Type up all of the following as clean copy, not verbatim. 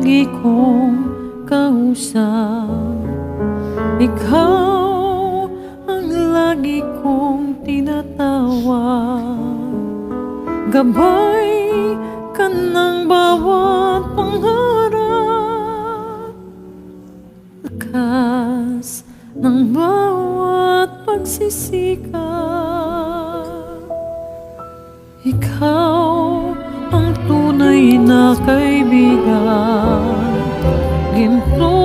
lagi kong kausap. Ikaw ang lagi kong tinatawag. Gabay ka ng bawat pangarap, lakas ng bawat pagsisikap. Ikaw ang tunay na kaibigan, ginto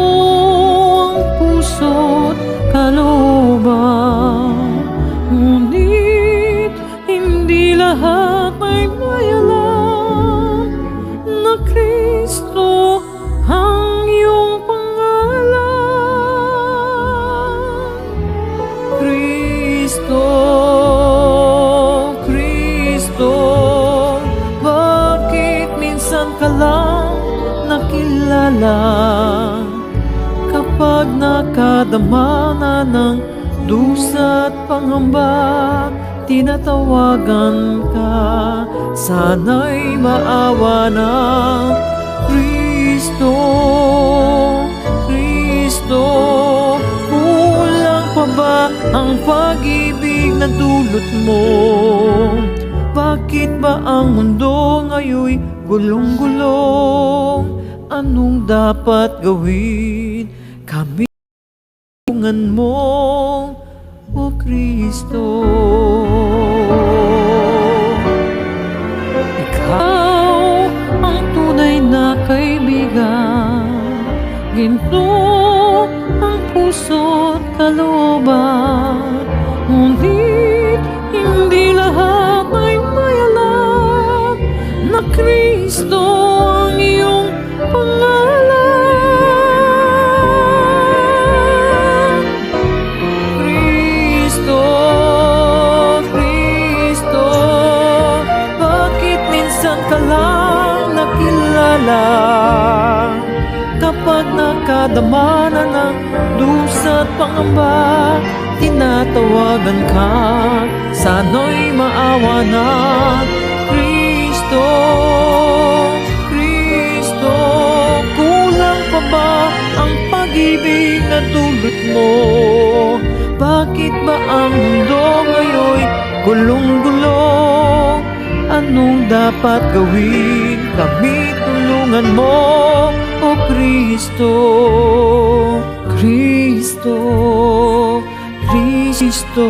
ang puso't kalooban. Ngunit hindi lahat ay may alam na Kristo ang iyong pangalan. Kristo, Kristo, bakit minsan ka lang nakilala? Kapag nakadama na ng dusa at pangamba, tinatawagan ka, sana'y maawa na. Kristo, Kristo, kulang pa ba ang pag-ibig na dulot mo? Bakit ba ang mundo ngayon'y gulong-gulong? Anong dapat gawin? Kami tulungan mo, O Kristo. Ikaw ang tunay na kaibigan, ginto ang puso't kalooban. Ngunit hindi lahat ay may alam na Kristo ang iyong pangalan. Kristo, Kristo, bakit minsan ka lang nakilala? Kapag nakadama na ng dusa at pangamba, tinatawagan ka, sana'y maawa na. Kristo, Kristo, kulang pa ba ang pag-ibig na dulot mo? Bakit ba ang mundo ngayon'y gulong-gulong? Anong dapat gawin? Kami tulungan mo, O Kristo. Kristo, Kristo.